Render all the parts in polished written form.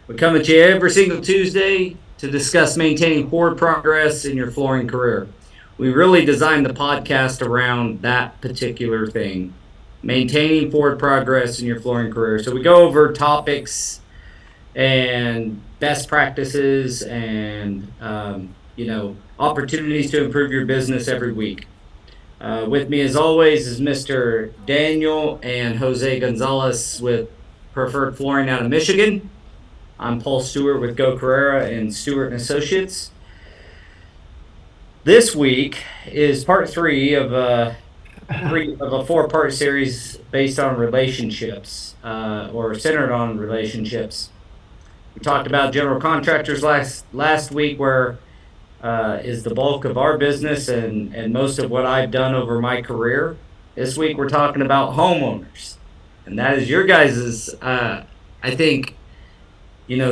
We come at you every single Tuesday to discuss maintaining forward progress in your flooring career. We really designed the podcast around that particular thing, maintaining forward progress in your flooring career. So we go over topics and best practices and opportunities to improve your business every week. With me, as always, is Mr. Daniel and Jose Gonzalez with Preferred Flooring out of Michigan. I'm Paul Stuart with Go Carerra and Stuart and Associates. This week is part three of a four-part series based on relationships, or centered on relationships. We talked about general contractors last week, where is the bulk of our business and most of what I've done over my career. This week we're talking about homeowners, and that is your guys's. I think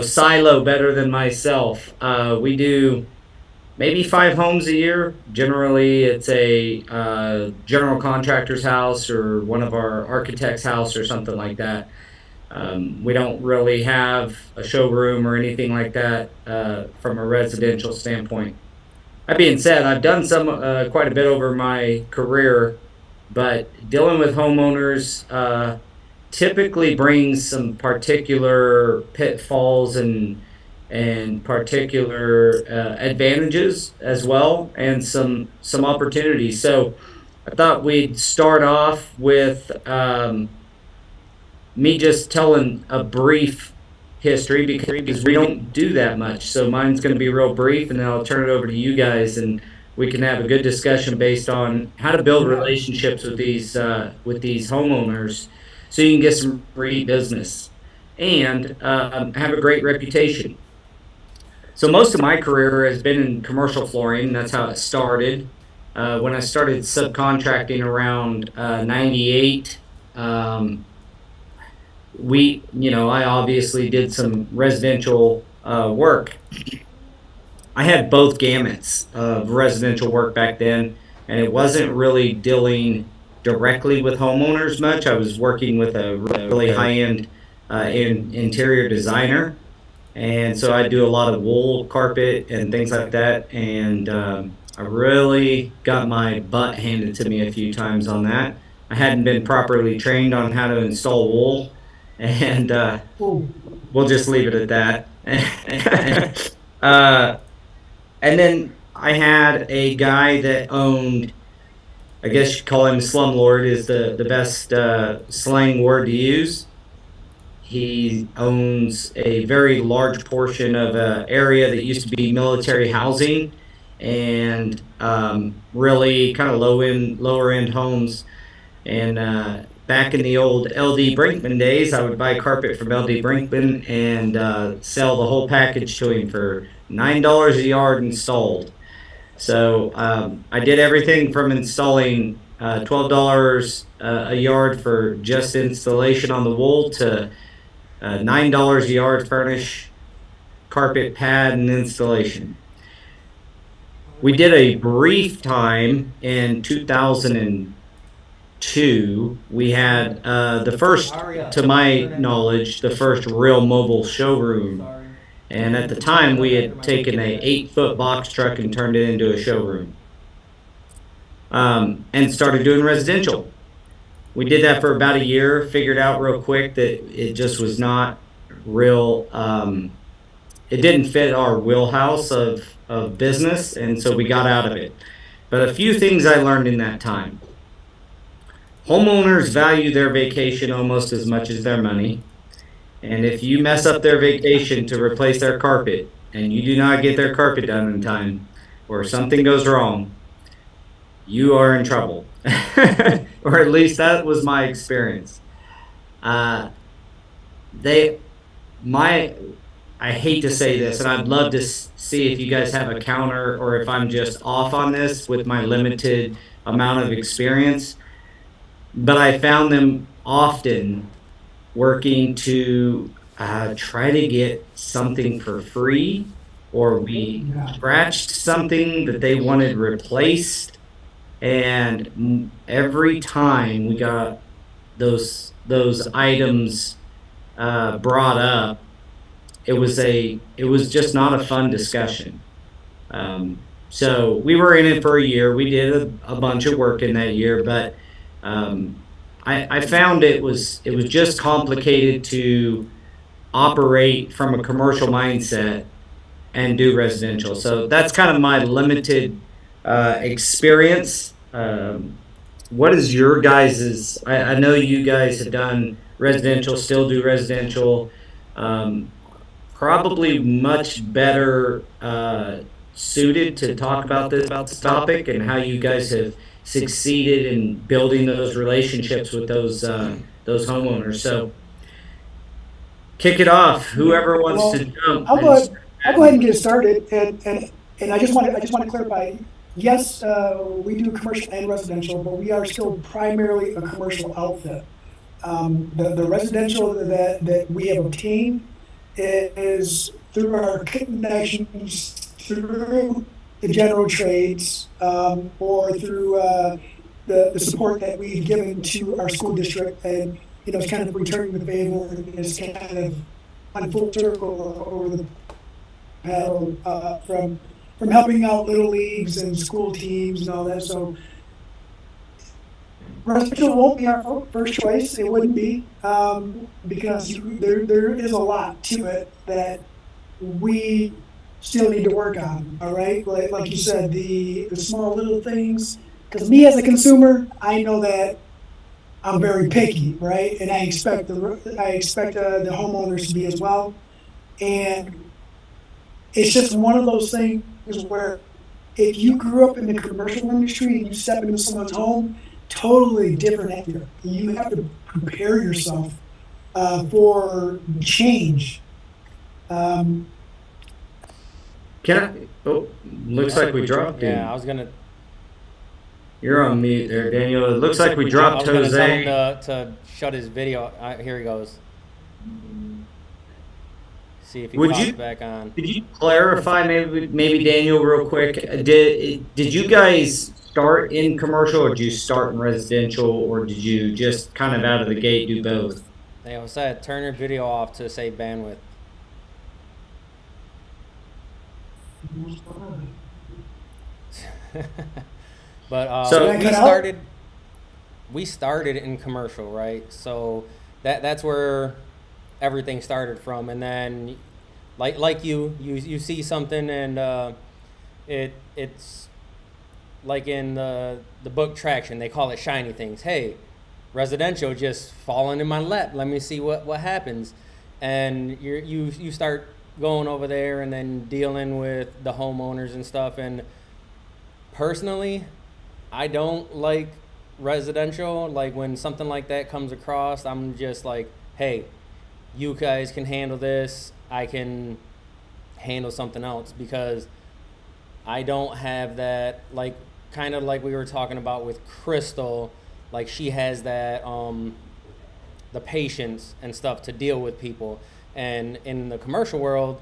silo better than myself. We do maybe 5 homes a year. Generally, it's a general contractor's house or one of our architect's house or something like that. We don't really have a showroom or anything like that from a residential standpoint. That being said, I've done some quite a bit over my career, but dealing with homeowners typically brings some particular pitfalls and particular advantages as well, and some opportunities. So I thought we'd start off with me just telling a brief history, because we don't do that much. So mine's going to be real brief, and then I'll turn it over to you guys, and we can have a good discussion based on how to build relationships with these homeowners, so you can get some free business and have a great reputation. So most of my career has been in commercial flooring. That's how it started. When I started subcontracting around 98, I obviously did some residential work. I had both gamuts of residential work back then, and it wasn't really dealing directly with homeowners much. I was working with a really high-end interior designer, and so I do a lot of wool, carpet, and things like that. And I really got my butt handed to me a few times on that. I hadn't been properly trained on how to install wool, and we'll just leave it at that. And then I had a guy that owned, I guess you'd call him a slumlord, is the best slang word to use. He owns a very large portion of an area that used to be military housing, and really kind of lower end homes. And back in the old LD Brinkman days, I would buy carpet from LD Brinkman and sell the whole package to him for $9 a yard installed. So I did everything from installing $12 a yard for just installation on the wool to $9 a yard furnish, carpet, pad, and installation. We did a brief time in 2002. We had the first, to my knowledge, the first real mobile showroom. And at the time, we had taken a 8-foot box truck and turned it into a showroom, and started doing residential. We did that for about a year, figured out real quick that it just was not real, it didn't fit our wheelhouse of business, and so we got out of it. But a few things I learned in that time. Homeowners value their vacation almost as much as their money. And if you mess up their vacation to replace their carpet, and you do not get their carpet done in time, or something goes wrong, you are in trouble. Or at least that was my experience. I hate to say this, and I'd love to see if you guys have a counter, or if I'm just off on this with my limited amount of experience. But I found them often working to try to get something for free, or we scratched something that they wanted replaced, and every time we got those items brought up, it was just not a fun discussion. So we were in it for a year. We did a bunch of work in that year, but I found it was just complicated to operate from a commercial mindset and do residential. So that's kind of my limited experience. What is your guys's? I know you guys have done residential, still do residential. Um, Probably much better suited to talk about this topic and how you guys have succeeded in building those relationships with those homeowners. So kick it off. Whoever wants to Well, jump. I'll go ahead. I'll go ahead and get started. And I just want to clarify. Yes, we do commercial and residential, but we are still primarily a commercial outfit. The residential that we have obtained is through our connections through the general trades, or through the support that we've given to our school district. And it's kind of returning the favor, and it's kind of on full circle over the paddle, from helping out little leagues and school teams and all that. So residential won't be our first choice. It wouldn't be, because there is a lot to it that we still need to work on. All right, like you said, the small little things. Because me as a consumer, I know that I'm very picky, right? And I expect the homeowners to be as well. And it's just one of those things where if you grew up in the commercial industry and you step into someone's home, totally different atmosphere. You have to prepare yourself for change. Um, Can I? Oh, looks like we dropped Yeah, I him. was gonna. You're on mute there, Daniel. It looks like we I dropped was gonna tell him Jose. to shut his video. Here he goes. See if he Would pops you back on. Could you clarify maybe Daniel real quick? Did you guys start in commercial or did you start in residential or did you just kind of out of the gate do both? They all said turn your video off to save bandwidth. But So did I we cut out? started. We started in commercial, right? So that's where everything started from, and then like you see something, and it's like in the book Traction, they call it shiny things. Hey, residential just falling in my lap. Let me see what happens, and you start going over there and then dealing with the homeowners and stuff. And personally, I don't like residential. Like when something like that comes across, I'm just like, hey, you guys can handle this. I can handle something else because I don't have that, like, kind of like we were talking about with Crystal. Like she has that the patience and stuff to deal with people. And in the commercial world,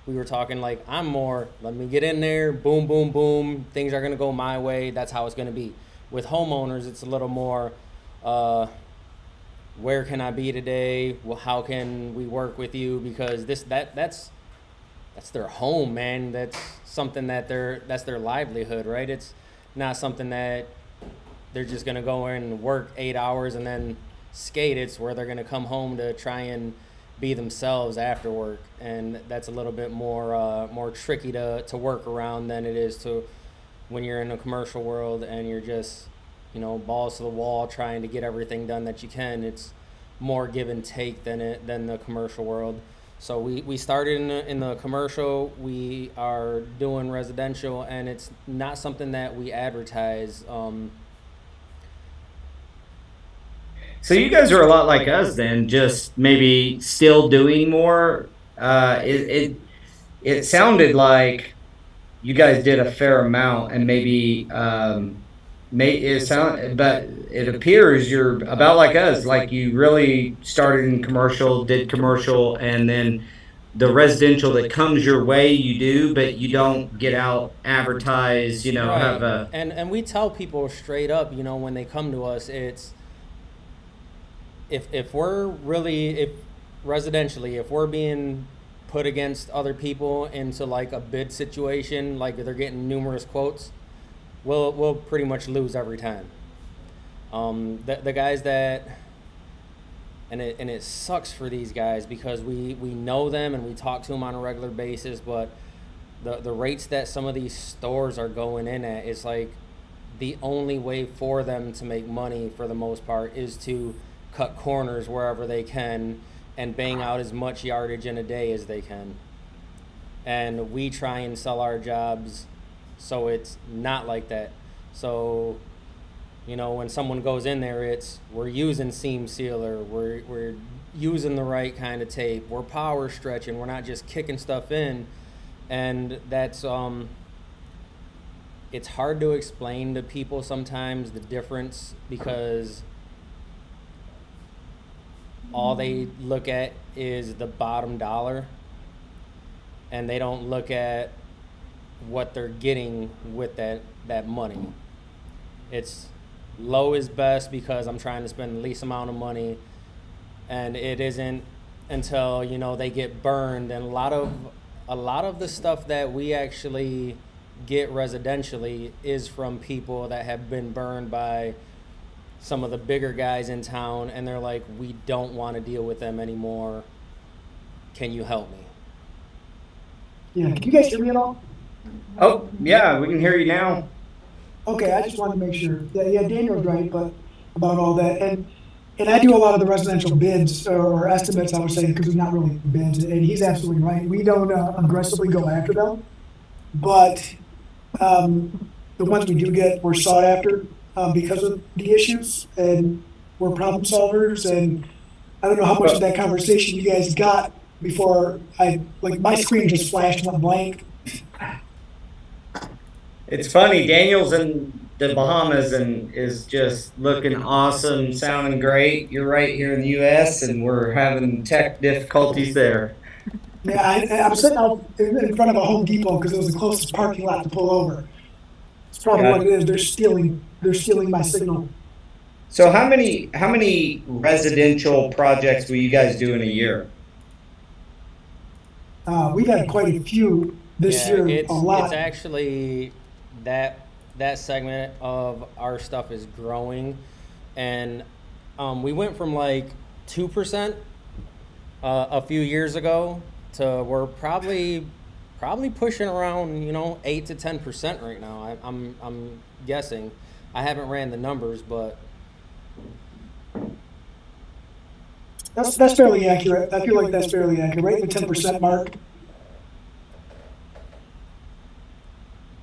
we were talking like I'm more, let me get in there, boom, boom, boom. Things are gonna go my way. That's how it's gonna be. With homeowners, it's a little more, where can I be today? Well, how can we work with you? Because that's their home, man. That's something that's their livelihood, right? It's not something that they're just gonna go in and work 8 hours and then skate. It's where they're gonna come home to try and be themselves after work, and that's a little bit more tricky to work around than it is to when you're in a commercial world and you're just balls to the wall trying to get everything done that you can. It's more give and take than the commercial world. So we started in the commercial. We are doing residential, and it's not something that we advertise. So you guys are a lot like us then, just maybe still doing more. It sounded like you guys did a fair amount and maybe but it appears you're about like us, like you really started in commercial, did commercial, and then the residential that comes your way you do, but you don't get out advertise, have Right. a And we tell people straight up, when they come to us, it's if we're really, if residentially, if we're being put against other people into like a bid situation, like they're getting numerous quotes, we'll pretty much lose every time. The guys that, and it sucks for these guys because we know them and we talk to them on a regular basis, but the rates that some of these stores are going in at is like the only way for them to make money for the most part is to cut corners wherever they can and bang out as much yardage in a day as they can. And we try and sell our jobs so it's not like that. So, you know, when someone goes in there, it's we're using seam sealer, we're using the right kind of tape, we're power stretching, we're not just kicking stuff in. And that's it's hard to explain to people sometimes the difference because all they look at is the bottom dollar and they don't look at what they're getting with that money. It's low is best because I'm trying to spend the least amount of money, and it isn't until, you know, they get burned. And a lot of the stuff that we actually get residentially is from people that have been burned by some of the bigger guys in town, and they're like, we don't want to deal with them anymore. Can you help me? Yeah, can you guys hear me at all? Oh, yeah, we can hear you now. Okay, I just wanted to make sure. Yeah, Daniel's right, but about all that. And I do a lot of the residential bids or estimates, I would say, because it's not really bids. And he's absolutely right. We don't aggressively go after them, but the ones we do get, we're sought after because of the issues, and we're problem solvers. And I don't know how much of that conversation you guys got before my screen just flashed and went blank. It's funny, Daniel's in the Bahamas and is just looking awesome, sounding great. You're right here in the U.S. and we're having tech difficulties there. Yeah, I'm sitting out in front of a Home Depot because it was the closest parking lot to pull over. It's probably what it is. They're stealing my signal. So how many residential projects will you guys do in a year? We've had quite a few this year, a lot. It's actually that segment of our stuff is growing, and we went from like 2% a few years ago to we're probably pushing around 8 to 10% right now. I'm guessing. I haven't ran the numbers, but That's fairly accurate. I feel like that's fairly accurate, right? The 10% mark.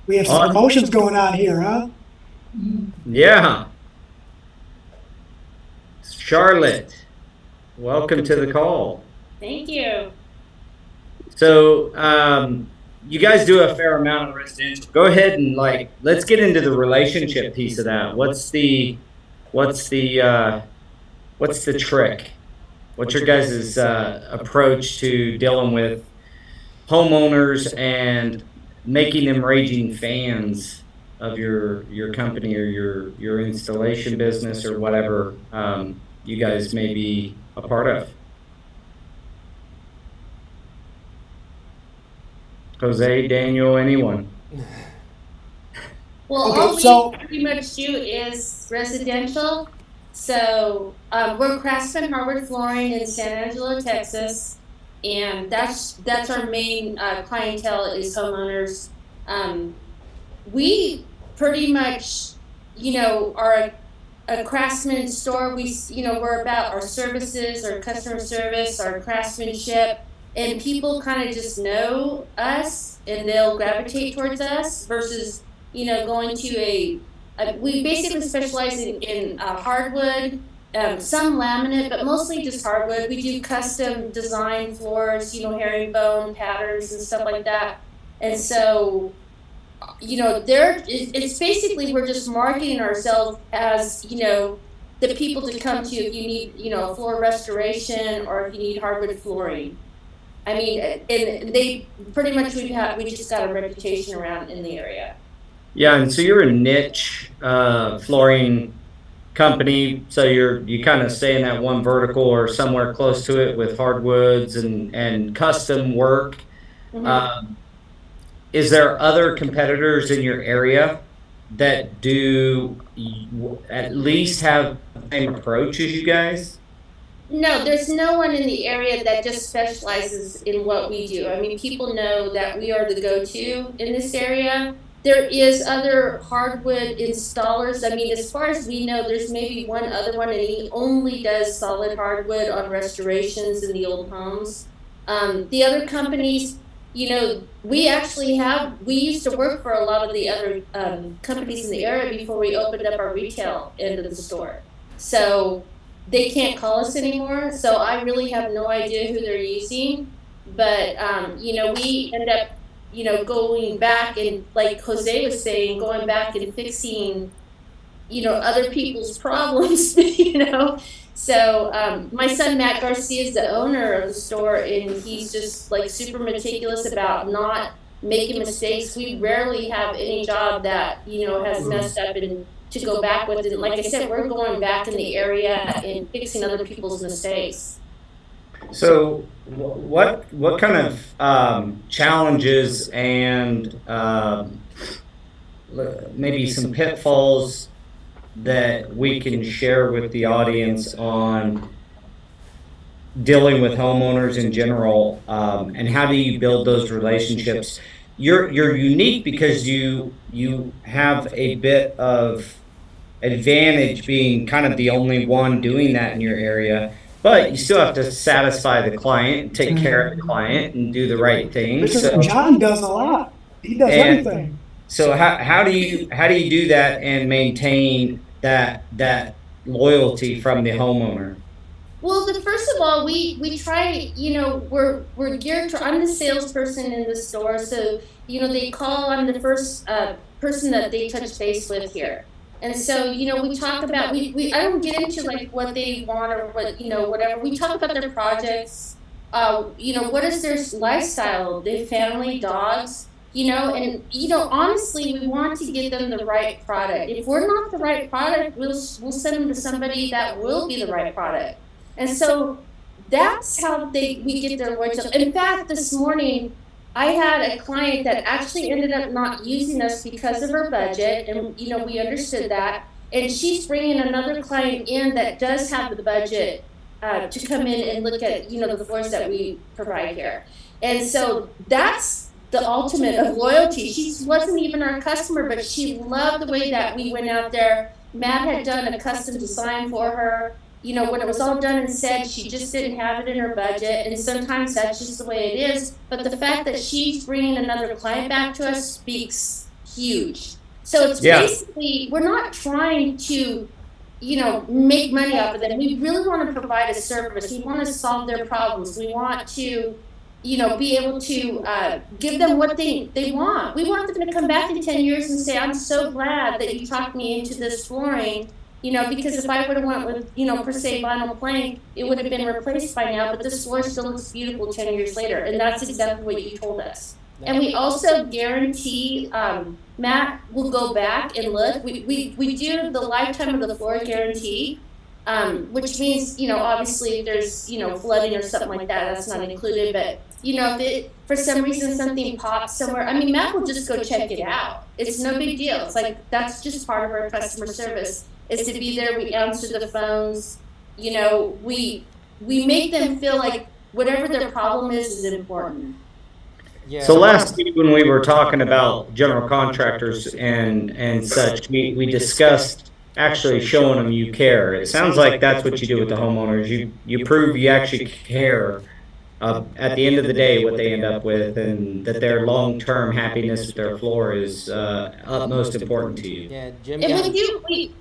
We have some promotions going on here, huh? Yeah. Charlotte, welcome to the call. Thank you. So, you guys do a fair amount of residential. Go ahead and let's get into the relationship piece of that. What's the trick? What's your guys' approach to dealing with homeowners and making them raging fans of your company or your installation business or whatever you guys may be a part of? Jose, Daniel, anyone? Well, all we pretty much do is residential. So we're Craftsman Hardwood Flooring in San Angelo, Texas, and that's our main clientele is homeowners. We pretty much, are a craftsman store. We're about our services, our customer service, our craftsmanship, and people kind of just know us and they'll gravitate towards us versus, going to we basically specialize in hardwood, some laminate, but mostly just hardwood. We do custom design floors, herringbone patterns and stuff like that. And so, it's basically we're just marketing ourselves as, the people to come to if you need, floor restoration or if you need hardwood flooring. I mean, and they pretty much we just got a reputation around in the area. Yeah, and so you're a niche flooring company, so you kind of stay in that one vertical or somewhere close to it with hardwoods and custom work. Is there other competitors in your area that do at least have the same approach as you guys? No, there's no one in the area that just specializes in what we do. I mean, people know that we are the go-to in this area. There is other hardwood installers. I mean, as far as we know, there's maybe one other one, and he only does solid hardwood on restorations in the old homes. The other companies, you know, we used to work for a lot of the other companies in the area before we opened up our retail end of the store. So they can't call us anymore, so I really have no idea who they're using. But you know, we end up, you know, going back and, like Jose was saying, going back and fixing, you know, other people's problems. You know, so my son Matt Garcia is the owner of the store, and he's just like super meticulous about not making mistakes. We rarely have any job that, you know, has messed up and to go back with it. Like I said, we're going back in the area and fixing other people's mistakes. So what kind of challenges and maybe some pitfalls that we can share with the audience on dealing with homeowners in general, and how do you build those relationships? You're unique because you have a bit of advantage being kind of the only one doing that in your area, but you still have to satisfy the client, take care of the client, and do the right thing. Because So John does a lot. He does everything. so how do you do that and maintain that loyalty from the homeowner? Well, first of all, we try, you know, we're geared to, I'm the salesperson in the store, so, you know, they call, I'm the first person that they touch base with here. And so, you know, we talk about, I don't get into like what they want or what, you know, whatever. We talk about their projects, you know, what is their lifestyle, their family, dogs, you know, and, you know, honestly, we want to get them the right product. If we're not the right product, we'll send them to somebody that will be the right product. And so that's how we get their loyalty. In fact, this morning, I had a client that actually ended up not using us because of her budget, and, you know, we understood that. And she's bringing another client in that does have the budget to come in and look at, you know, the floors that we provide here. And so that's the ultimate of loyalty. She wasn't even our customer, but she loved the way that we went out there. Matt had done a custom design for her. You know, when it was all done and said, she just didn't have it in her budget, and sometimes that's just the way it is. But the fact that she's bringing another client back to us speaks huge. So it's basically, we're not trying to, you know, make money off of them. We really want to provide a service. We want to solve their problems. We want to, you know, be able to give them what they want. We want them to come back in 10 years and say, I'm so glad that you talked me into this flooring. You know, because if I would have went with, you know, per se vinyl plank, it would have been replaced by now, but this floor still looks beautiful 10 years later. And that's exactly what you told us. And we also guarantee, Matt will go back and look. We do the lifetime of the floor guarantee, which means, you know, obviously if there's, you know, flooding or something like that, that's not included. But, you know, if for some reason something pops somewhere, I mean, Matt will just go check it out. It's no big deal. It's like, that's just part of our customer service. Is to be there. We answer the phones. You know, we make them feel like whatever their problem is important. Yeah. So last week when we were talking about general contractors and such, we discussed actually showing them you care. It sounds like that's what you do with the homeowners. You prove you actually care. At the end of the day, what they end up with, and that their long-term happiness with their floor is utmost important to you. Yeah, Jim. And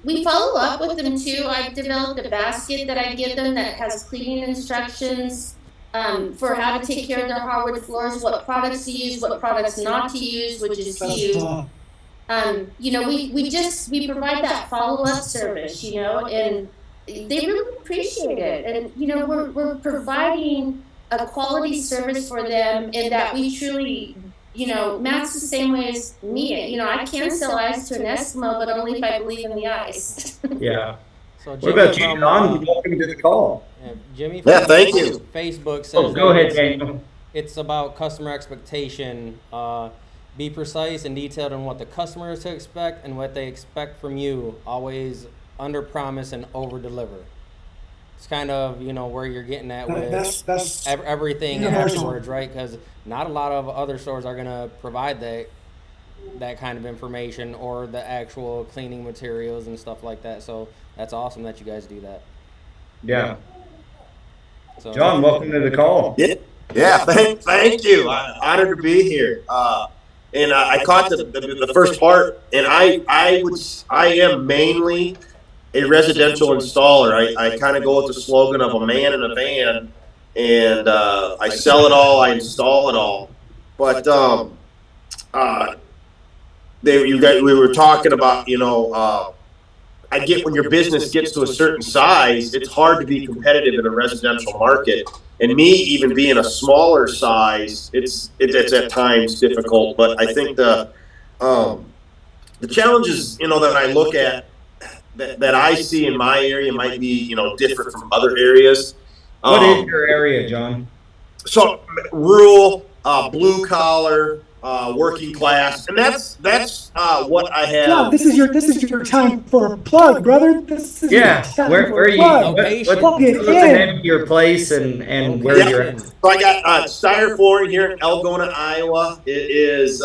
we follow up with them too. I've developed a basket that I give them that has cleaning instructions for how to take care of their hardwood floors, what products to use, what products not to use, which is huge. You know, we provide that follow-up service, you know, and they really appreciate it. And, you know, we're providing a quality service for them, and that we truly, you know, Matt's the same way as me. You know, I can sell ice to an Eskimo, but only if I believe in the ice. Yeah. So What Jimmy about you, from, John? Welcome to the call. Jimmy from Yeah, thank you. Facebook says Oh, go that ahead, Daniel. it's about customer expectation. Be precise and detailed on what the customer is to expect and what they expect from you. Always under promise and over deliver. It's kind of where you're getting at with That's everything universal. afterwards, right? Because not a lot of other stores are gonna provide that kind of information or the actual cleaning materials and stuff like that. So that's awesome that you guys do that. Yeah. So John, welcome to the call. Yeah, thank you. I'm honored to be here. And I caught the first part, and I am mainly a residential installer. I kind of go with the slogan of a man in a van, and I sell it all, I install it all. But we were talking about, I get when your business gets to a certain size, it's hard to be competitive in a residential market. And me, even being a smaller size, it's at times difficult. But I think the challenges, that I look at that I see in my area might be, different from other areas. What is your area, John? So rural, blue collar, working class, and that's what I have. John, this is your time for a plug, brother. This is your time where for are a you? plug. Location. What's Plug it the in. name of your place and where you're at? So I got Steyer Flooring here in Algona, Iowa. It is,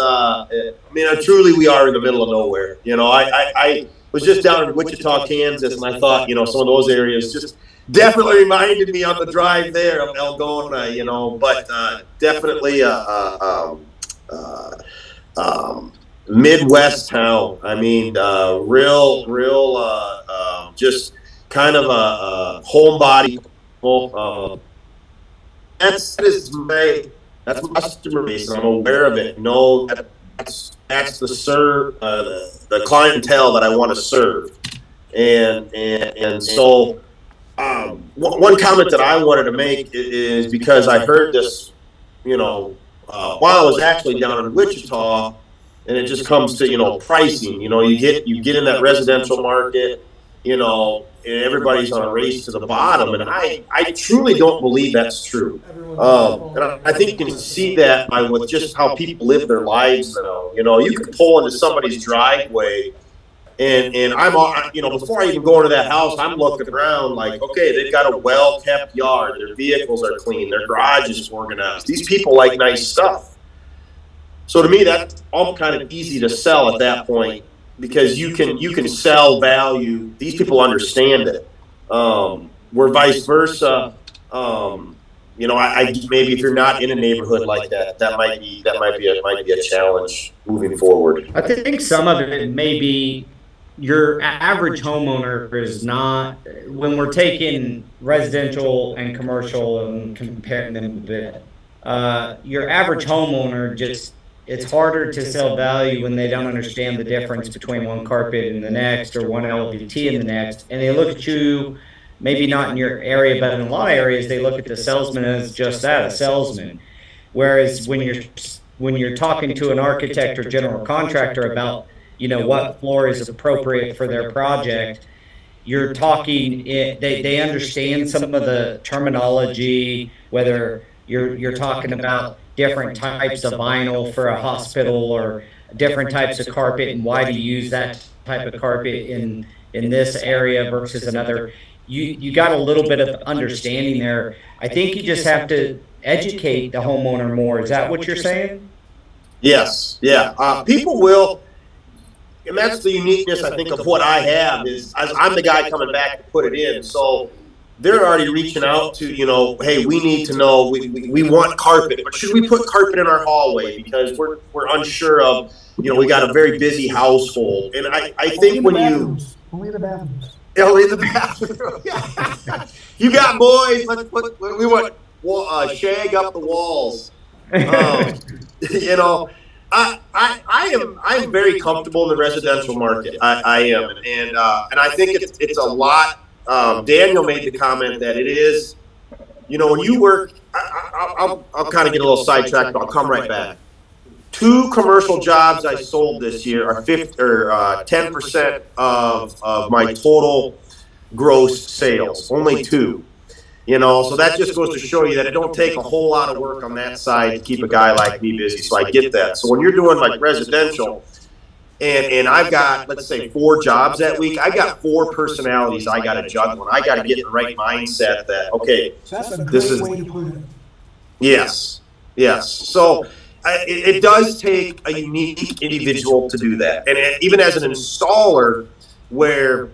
truly we are in the middle of nowhere. I was just down in Wichita, Kansas, and I thought, some of those areas just definitely reminded me on the drive there of Algona, but definitely Midwest town. I mean, real, just kind of a homebody. That's my customer base, and I'm aware of it. No, that's the clientele that I want to serve, and so one comment that I wanted to make is because I heard this, while I was actually down in Wichita, and it just comes to pricing. You get in that residential market, and everybody's on a race to the bottom, and I truly don't believe that's true. And I think you can see that with just how people live their lives now. You can pull into somebody's driveway, and I'm before I even go into that house, I'm looking around like, okay, they've got a well-kept yard, their vehicles are clean, their garage is organized. These people like nice stuff. So to me, that's all kind of easy to sell at that point, because you can sell value. These people understand it. Where vice versa, I maybe if you're not in a neighborhood like that, that might be a challenge moving forward. I think some of it may be your average homeowner is not, when we're taking residential and commercial and comparing them a bit, your average homeowner just, it's harder to sell value when they don't understand the difference between one carpet and the next, or one LVT and the next, and they look at you, maybe not in your area, but in a lot of areas, they look at the salesman as just that, a salesman. Whereas when you're talking to an architect or general contractor about, what floor is appropriate for their project, you're talking, they understand some of the terminology, whether you're talking about different types of vinyl for a hospital, or different types of carpet, and why to use that type of carpet in this area versus another. You got a little bit of understanding there. I think you just have to educate the homeowner more. Is that what you're saying? Yes. Yeah. People will, and that's the uniqueness, I think, of what I have is I'm the guy coming back to put it in. So they're already reaching out to, hey, we need to know, we want carpet, but should we put carpet in our hallway? Because we're unsure of, we got a very busy household. And I think when you... Only the bathrooms. Only the bathroom. You got boys, we want shag up the walls. I'm very comfortable in the residential market. I am. And I think it's a lot. Daniel made the comment that it is, when you work, I'll kind of get a little sidetracked, but I'll come right back. 2 commercial jobs I sold this year are 10% of my total gross sales, only 2. So that just goes to show you that it don't take a whole lot of work on that side to keep a guy like me busy. So I get that. So when you're doing like residential, and I've got, let's say, 4 jobs that week, I got 4 personalities I got to juggle. And I got to get in the right mindset that, okay, So that's a this great is, way to put it. yes. So it does take a unique individual to do that. And even as an installer, where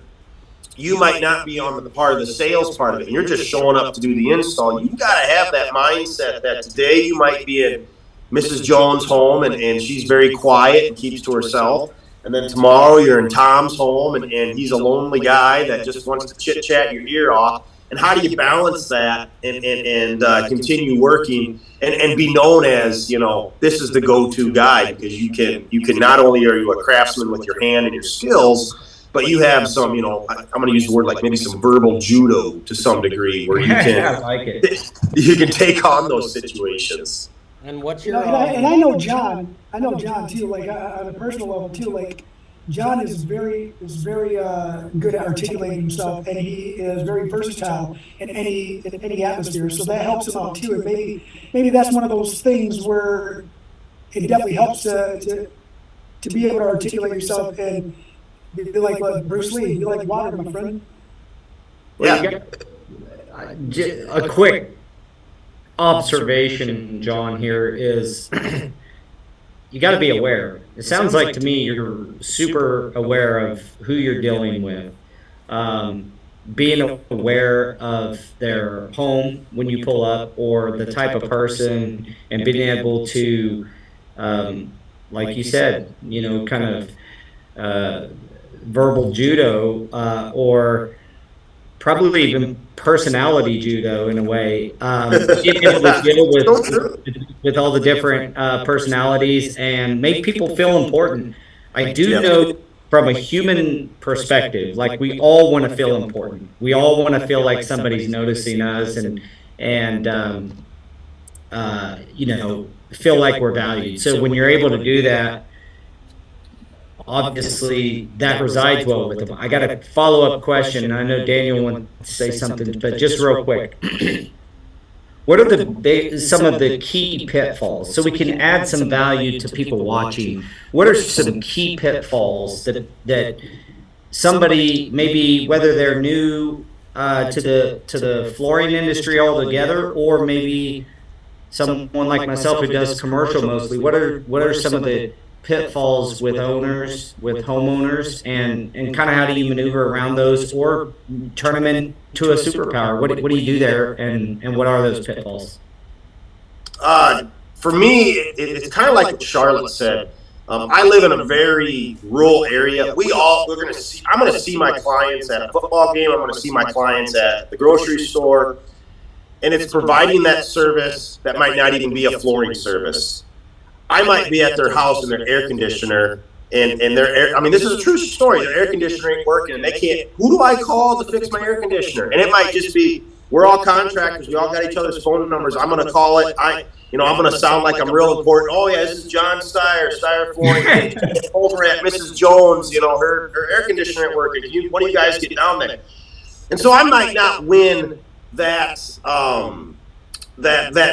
you might not be on the part of the sales part of it, and you're just showing up to do the install, you've got to have that mindset that today you might be in Mrs. Jones' home and she's very quiet and keeps to herself. And then tomorrow you're in Tom's home and he's a lonely guy that just wants to chit chat your ear off. And how do you balance that and continue working and be known as, this is the go-to guy, because you can not only are you a craftsman with your hand and your skills, but you have some, I'm going to use the word like maybe some verbal judo to some degree, where you can I like it. you can take on those situations. And what's You your know, and I know John. I know John too. Like on a personal level too. Like John is very good at articulating himself, and he is very versatile in any atmosphere. So that helps him out too. And maybe that's one of those things where it definitely helps to be able to articulate yourself and be like Bruce Lee. Be like water, my friend. Yeah. A quick observation, John, here is you got to be aware. It sounds like to me you're super aware of who you're dealing with. Being aware of their home when you pull up, or the type of person, and being able to, like you said, kind of verbal judo, or probably even personality judo in a way. Being able to deal with all the different personalities and make people feel important. I do know from a human perspective, like we all want to feel important. We all want to feel like somebody's noticing us and feel like we're valued. So when you're able to do that, obviously that resides well with them. I got a follow-up question. I know Daniel wants to say something, but just real quick. What are some of the key pitfalls, so we can add some value to people watching? What are some key pitfalls that somebody, maybe whether they're new to the flooring industry altogether, or maybe someone like myself who does commercial mostly, what are some of the pitfalls with homeowners, and kind of how do you maneuver around those or turn them into a superpower? What do you do there, and what are those pitfalls? For me, it's kind of like what Charlotte said. I live in a very rural area. I'm going to see my clients at a football game. I'm going to see my clients at the grocery store, and it's providing that service that might not even be a flooring service. I might be at their house and their air conditioner and this is a true story. Their air conditioner ain't working and they can't, who do I call to fix my air conditioner? And it might just be, we're all contractors. We all got each other's phone numbers. I'm going to call it. I'm going to sound like I'm real important. Oh yeah, this is John Steyer Flooring over at Mrs. Jones. Her air conditioner ain't working. One of you guys get down there. And so I might not win that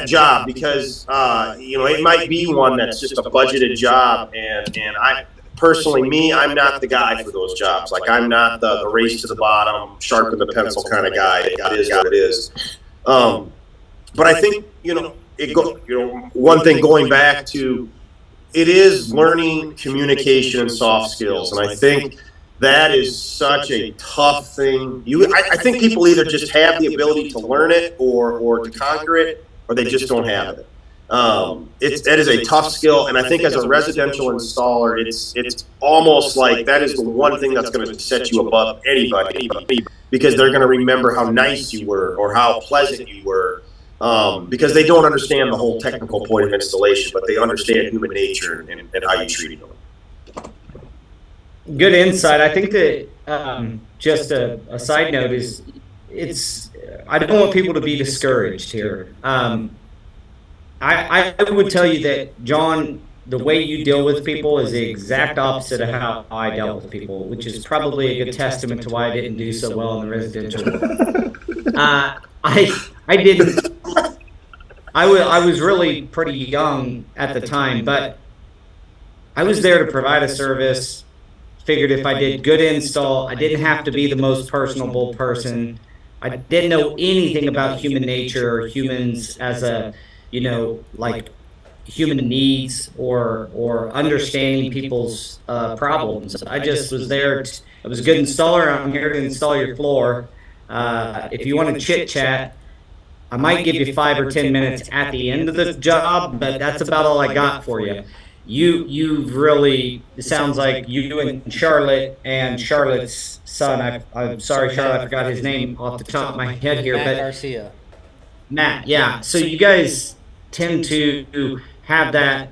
job because it might be one that's just a budgeted job, and I personally, I'm not the guy for those jobs. Like, I'm not the race to the bottom, sharpen the pencil kind of guy. It is what it is. But I think one thing going back to it is learning communication and soft skills, and I think that is such a tough thing. I think people either just have the ability to learn it or to conquer it, or they just don't have it. That is a tough skill, and I think as a residential installer, it's almost like that is the one thing that's going to set you above anybody, because they're going to remember how nice you were or how pleasant you were, because they don't understand the whole technical point of installation, but they understand human nature and how you treat them. Good insight. I think that just a side note is I don't want people to be discouraged here. I would tell you that John the way you deal with people is the exact opposite of how I dealt with people, which is probably a good testament to why I didn't do so well in the residential world. I didn't. I was really pretty young at the time, but I was there to provide a service. Figured if I did good install, I didn't have to be the most personable person. I didn't know anything about human nature or humans as a, like human needs or understanding people's problems. I just was there. I was a good installer. I'm here to install your floor. If you want to chit chat, I might give you 5 or 10 minutes at the end of the job, but that's about all I got for you. You've really, it sounds like you and Charlotte and Charlotte's son. I'm sorry, Charlotte, I forgot his name off the top of my head here, Matt but Garcia. Matt, yeah. So you guys tend to have that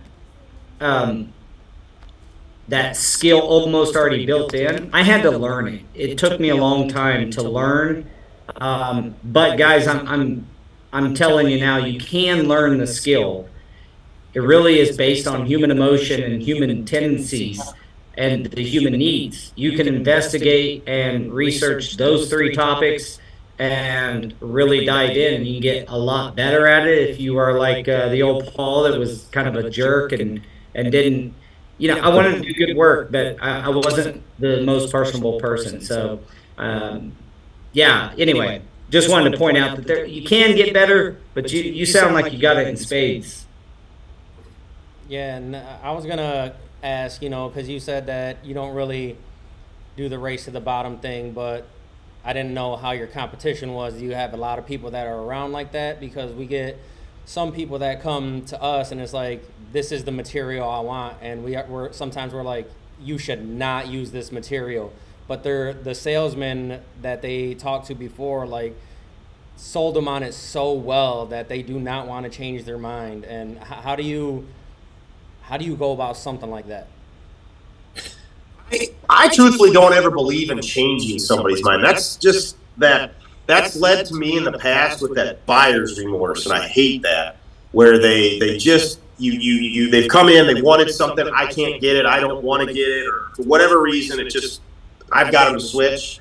skill almost already built in. I had to learn it. It took me a long time to learn. But guys, I'm telling you now, you can learn the skill. It really is based on human emotion and human tendencies and the human needs. You can investigate and research those three topics and really dive in, and you can get a lot better at it if you are like the old Paul that was kind of a jerk and didn't. I wanted to do good work, but I wasn't the most personable person. So, yeah. Anyway, just wanted to point out that you can get better, but you sound like you got it in spades. Yeah, and I was gonna ask, because you said that you don't really do the race to the bottom thing, but I didn't know how your competition was. Do you have a lot of people that are around like that? Because we get some people that come to us and it's like, this is the material I want, and we're sometimes we're like, you should not use this material, but they're the salesmen that they talked to before, like, sold them on it so well that they do not want to change their mind. And how do you go about something like that? I truthfully don't ever believe in changing somebody's mind. That's led to me in the past with that buyer's remorse, and I hate that, where they just they've come in, they wanted something, I can't get it, I don't want to get it, or for whatever reason, I've got them to switch.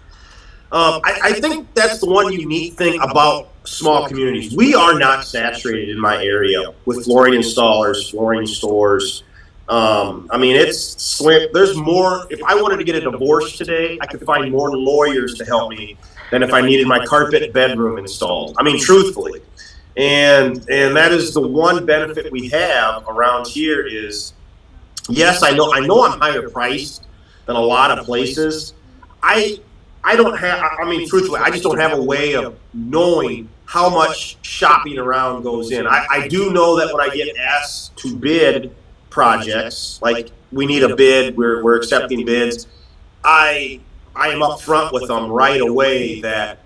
I think that's the one unique thing about small communities. We are not saturated in my area with flooring installers, flooring stores. It's slim. There's more. If I wanted to get a divorce today, I could find more lawyers to help me than if I needed my carpet bedroom installed. Truthfully. And that is the one benefit we have around here is, yes, I know I'm higher priced than a lot of places. Truthfully, I just don't have a way of knowing how much shopping around goes in. I do know that when I get asked to bid projects, like we need a bid, we're accepting bids, I am upfront with them right away that,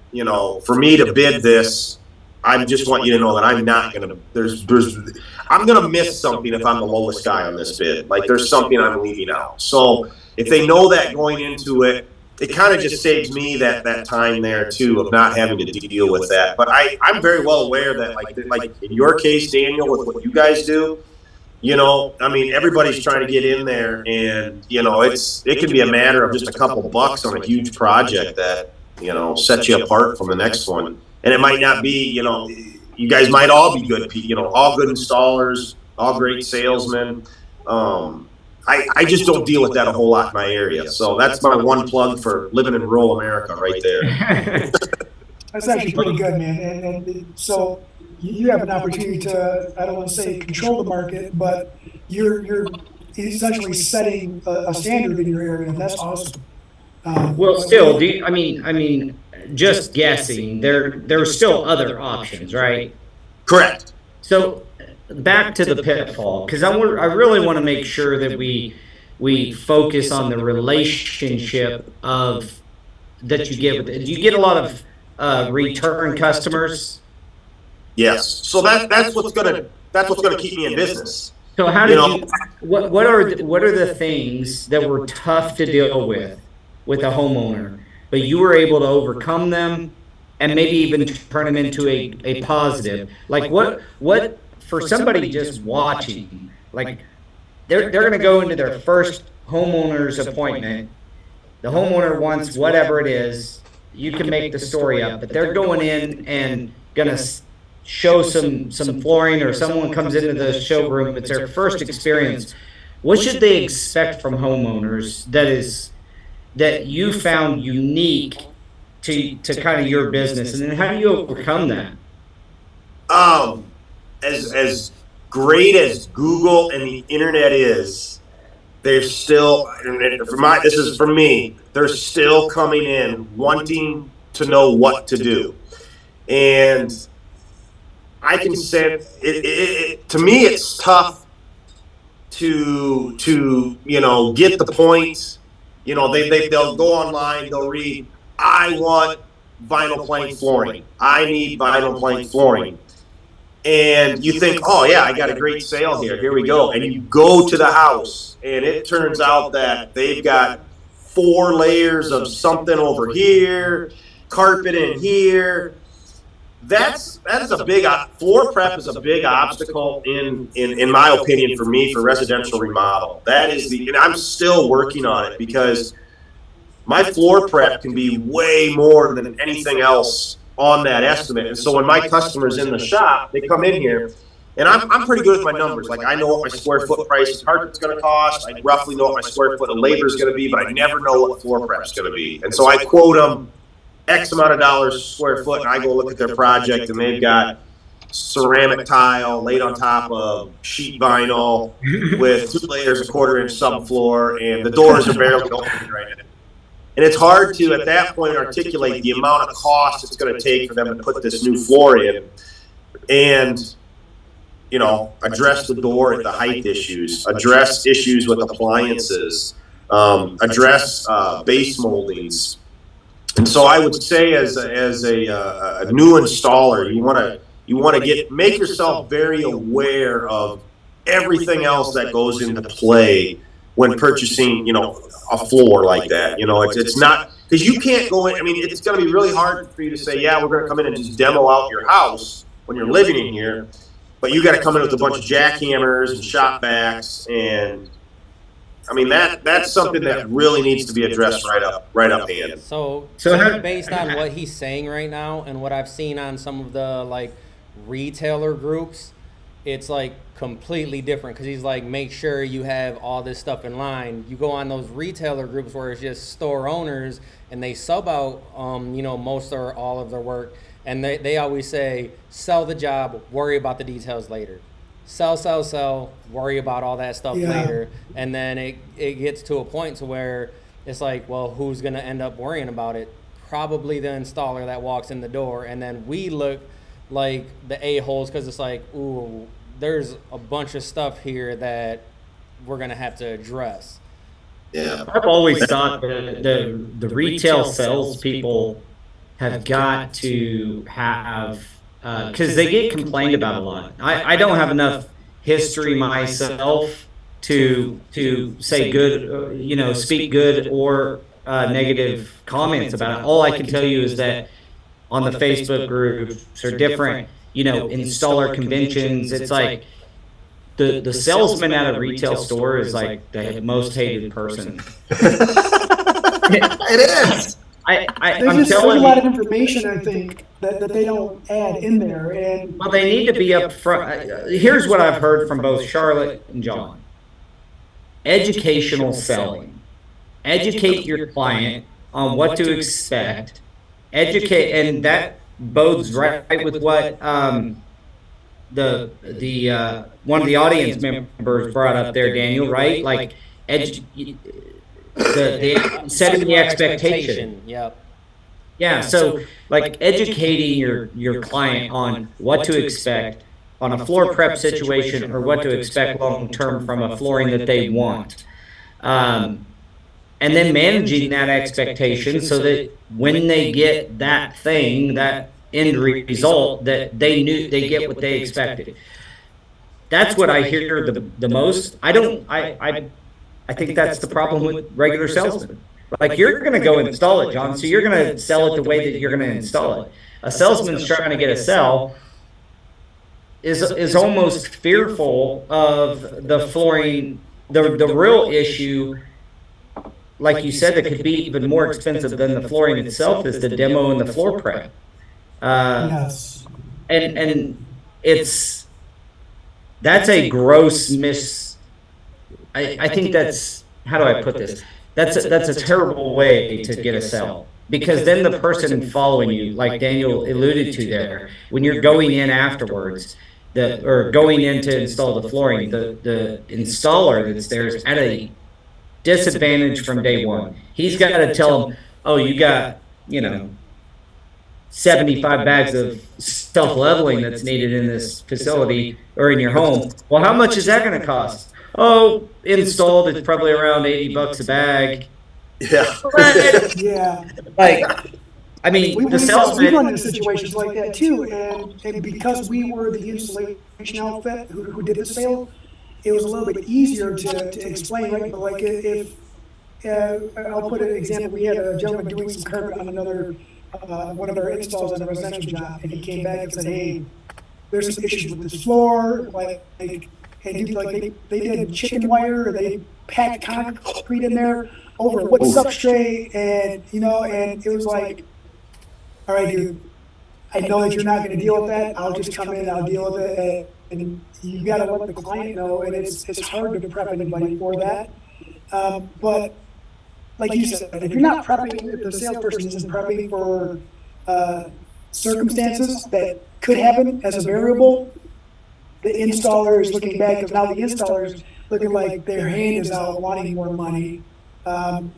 for me to bid this, I just want you to know that I'm not going to, I'm going to miss something if I'm the lowest guy on this bid. Like, there's something I'm leaving out. So if they know that going into it, it kind of just saves me that time there too of not having to deal with that. But I'm very well aware that like in your case, Daniel, with what you guys do, everybody's trying to get in there, and it can be a matter of just a couple bucks on a huge project that sets you apart from the next one. And it might not be, you guys might all be good people, all good installers, all great salesmen. I just don't deal with that a whole lot in my area. So that's my one plug for living in rural America right there. That's actually pretty good, man. And so you have an opportunity to, I don't want to say control the market, but you're essentially setting a standard in your area, and that's awesome. Well, still, just guessing, there are still other options, right? Correct. So back to the pitfall, because I really want to make sure that we focus on the relationship that you get with it. Do you get a lot of return customers? Yes. So that's what's gonna keep me in business. So how did you? What are the things that were tough to deal with a homeowner, but you were able to overcome them and maybe even turn them into a positive? Like what for somebody just watching, like they're going to go into their first homeowner's appointment. The homeowner wants whatever it is. You can make the story up, but they're going in and going to show some flooring, or someone comes into the showroom. It's their first experience. What should they expect from homeowners that you found unique to kind of your business, and then how do you overcome that? As great as Google and the internet is, they're still, this is for me, they're still coming in wanting to know what to do. And I can say to me, it's tough to get the points. They'll go online, they'll read, I want vinyl plank flooring. I need vinyl plank flooring. And you think, oh yeah, I got a great sale here. Here we go. And you go to the house, and it turns out that they've got 4 layers of something over here, carpet in here. That is a big floor prep is a big obstacle in my opinion for me for residential remodel. That is and I'm still working on it, because my floor prep can be way more than anything else on that estimate. And so when my customer's in the shop, they come in here, and I'm pretty good with my numbers. Like, I know what my square foot price of carpet's going to cost. I roughly know what my square foot of labor is going to be, but I never know what floor prep's going to be. And so I quote them X amount of dollars square foot, and I go look at their project, and they've got ceramic tile laid on top of sheet vinyl with 2 layers of 1/4-inch subfloor, and the doors are barely open right now. And it's hard to, at that point, articulate the amount of cost it's going to take for them to put this new floor in, and address the door at the height issues, address issues with appliances, address base moldings. And so I would say, as a new installer, you want to make yourself very aware of everything else that goes into play when purchasing, a floor like that. It's not, because you can't go in. I mean, it's going to be really hard for you to say, yeah, we're going to come in and just demo out your house when you're living in here, but you got to come in with a bunch of jackhammers and shop vacs, and I mean that's something that really needs to be addressed right up hand. So based on what he's saying right now and what I've seen on some of the retailer groups, it's completely different, because he's make sure you have all this stuff in line. You go on those retailer groups where it's just store owners, and they sub out most or all of their work, and they always say, sell the job, worry about the details later. Sell, worry about all that stuff later. And then it gets to a point to where it's well, who's going to end up worrying about it? Probably the installer that walks in the door, and then we look like the a-holes, because it's ooh, there's a bunch of stuff here that we're going to have to address. Yeah, I've always thought that the retail salespeople have got to have, because they get complained about a lot. I don't have enough history myself to say good, speak good or negative comments about it. All I can tell you is that on the Facebook groups or different, installer conventions, it's the salesman at a retail store is the most hated person. it is. There's just a lot of information, I think, that they don't add in there. And well, they need to be up front. Here's what I've heard from both Charlotte and John. Educational selling. Educate your client on what to expect. Educate, and that bodes right with what the one of the audience members brought up there, Daniel, right? The setting the expectation. Yep. Yeah, so educating your client on what to expect on a floor prep situation, or what to expect long term from a flooring that they want, and then managing that expectation so that when they get that thing, that end result, that they get what they expected. That's what I hear the most. I think that's the problem with regular salesmen. You're going to go install it, John, so you're going to sell it the way that you're going to install it. A salesman's trying to get a sell is almost fearful of the flooring the real issue, like you said, that could be even more expensive than the flooring itself is the demo and the floor prep. Yes. And that's a gross miss. I think that's, how do I put this? That's a terrible way to get a sale, because then the person following you, like Daniel alluded to there, when you're going in afterwards, or going in to install the flooring, the installer that's there is at a disadvantage from day one. He's got to tell them, oh, you got, 75 bags of self-leveling that's needed in this facility or in your home. Well, how much is that going to cost? Oh, installed, it's probably around $80 a bag. Yeah. Yeah. Like, I mean, We the run salesman. into situations like that too, and because we were the installation outfit who did the sale, it was a little bit easier to explain, right? But like if I'll put an example, we had a gentleman doing some carpet on another one of our installs on a residential job, and he came back and said, "Hey, there's some issues with this floor, and dude, like they did chicken wire, they packed concrete in there over a wood substrate, and and it was like, all right, dude, I know that you're not going to deal with that. I'll just come in and I'll deal with it. And you got to let the client know. And it's hard to prep anybody for that. But like you said, if you're not prepping, if the salesperson isn't prepping for circumstances that could happen as a variable, the installer is looking back, because now the installer is looking like their hand is out wanting more money. And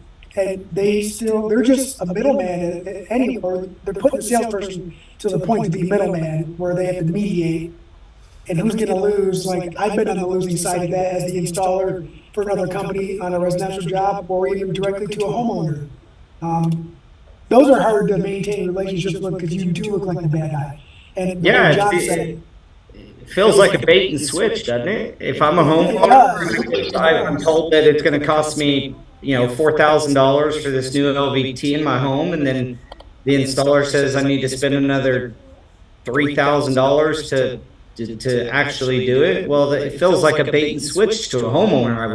they're just a middleman anymore. They're putting the salesperson to the point to be middleman, where they have to mediate. And who's going to lose? Like, I've been on the losing side of that as the installer for another company on a residential job, or even directly to a homeowner. Those are hard to maintain relationships with, because you do look like the bad guy. And Yeah, John said, it feels like a bait and switch, doesn't it? If I'm a homeowner, I'm told that it's going to cost me, $4,000 for this new LVT in my home, and then the installer says I need to spend another $3,000 to actually do it. Well, it feels like a bait and switch to a homeowner, I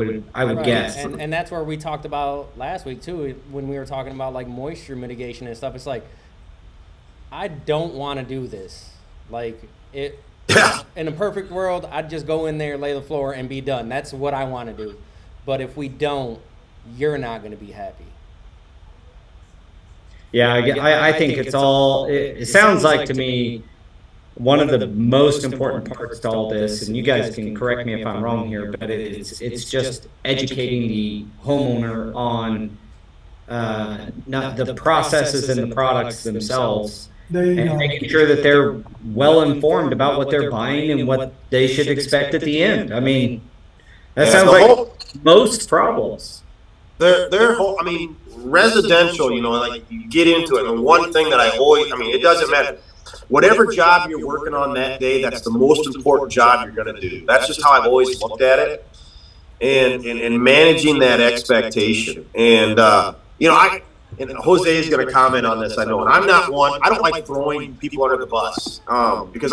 would Right. guess. And that's where we talked about last week too, when we were talking about like moisture mitigation and stuff. It's like, I don't want to do this. Like, it in a perfect world, I'd just go in there, lay the floor, and be done. That's what I want to do. But if we don't, you're not going to be happy. Yeah, I think it's all. It sounds like to me, one of the most important parts to all this, and you guys can correct me if I'm wrong here, but it's just educating the homeowner on not the processes and the products themselves, and making sure that they're well informed about what they're buying and what they should expect at the end. I mean, that sounds like most problems. I mean, residential, like you get into it. And one thing that it doesn't matter. Whatever job you're working on that day, that's the most important job you're going to do. That's just how I've always looked at it. And managing that expectation. And, and Jose is going to comment on this, I know. And I'm not one, I don't like throwing people under the bus. Because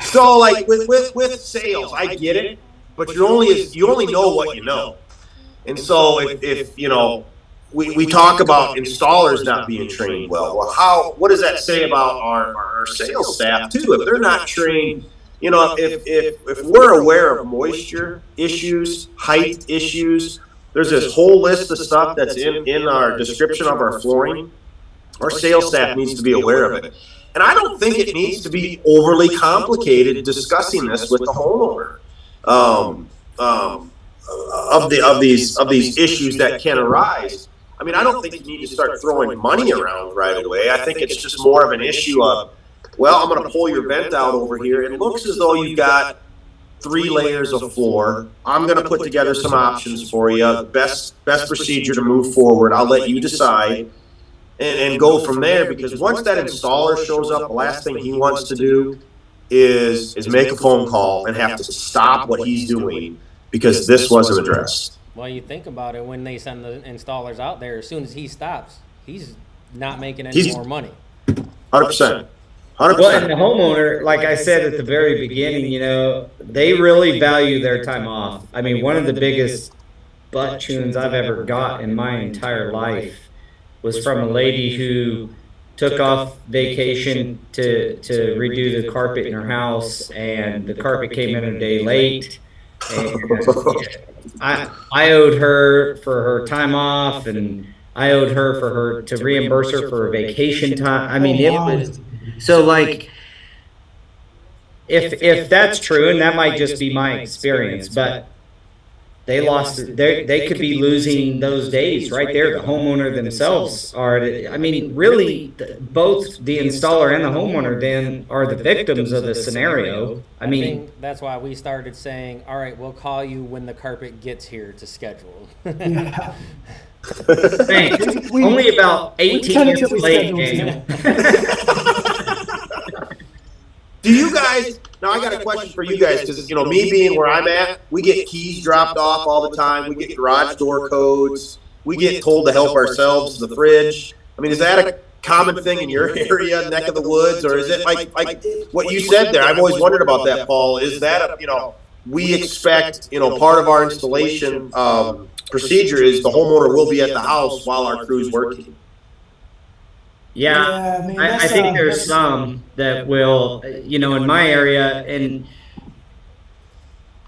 so like with sales, I get it, but you only know what you know. And so if we talk about installers not being trained well. Well, what does that say about our sales staff too? If they're not trained, if we're aware of moisture issues, height issues, there's this whole list of stuff that's in our description of our flooring. Our sales staff needs to be aware of it. And I don't think it needs to be overly complicated discussing this with the homeowner. Of these issues that can arise. I mean, I don't think you need to start throwing money around right away. I think it's just more of an issue of, well, I'm going to pull your vent out over here. It looks as though you've got 3 layers of floor. I'm going to put together some options for you. Best procedure to move forward. I'll let you decide and go from there, because once that installer shows up, the last thing he wants to do is make a phone call and have to stop what he's doing because this wasn't addressed. Well, you think about it, when they send the installers out there, as soon as he stops, he's not making any more money. 100%. Well, and the homeowner, like I said at the very beginning, you know, they really value their time off. I mean, one of the biggest butt tunes I've ever got in my entire life was from a lady who took off vacation to redo the carpet in her house, and the carpet came in a day late. And I owed her for her time off, and I owed her for her to reimburse her for vacation time. I mean, it was so like if that's true, and that might just be my experience, but they lost they could be losing those days right there. The homeowner themselves are, I mean, really both the installer and the homeowner then are the victims of the scenario. I mean, think that's why we started saying, all right, we'll call you when the carpet gets here to schedule. Yeah. thanks. We- Only about we 18 tend to years be late, scheduled. Daniel. Do you guys, now I got a question for you guys, because, you know, me being where I'm at, we get keys dropped off all the time. We get garage door codes. We get told to help ourselves to the fridge. I mean, is that a common thing in your area, neck of the woods, or is it like what you said there? I've always wondered about that, Paul. Is that, you know, we expect, you know, part of our installation procedure is the homeowner will be at the house while our crew's working. Yeah, I mean, I think there's some that will, you know, in my area, and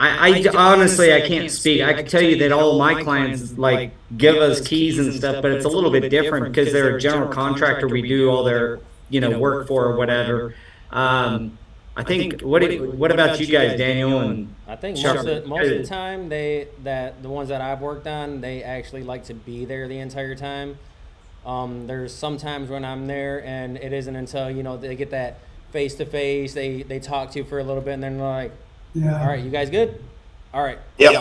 I honestly I can't speak. I can tell you that all of my clients like give us keys and stuff, but it's a little bit different because they're a general contractor. We do all their, you know, work for or whatever. I think what about you guys, Daniel and I think Chuck? most of the time the ones that I've worked on, they actually like to be there the entire time. There's sometimes when I'm there and it isn't until, you know, they get that face to face, they talk to you for a little bit, and then they're like, Yeah. all right, you guys good? All right. Yep.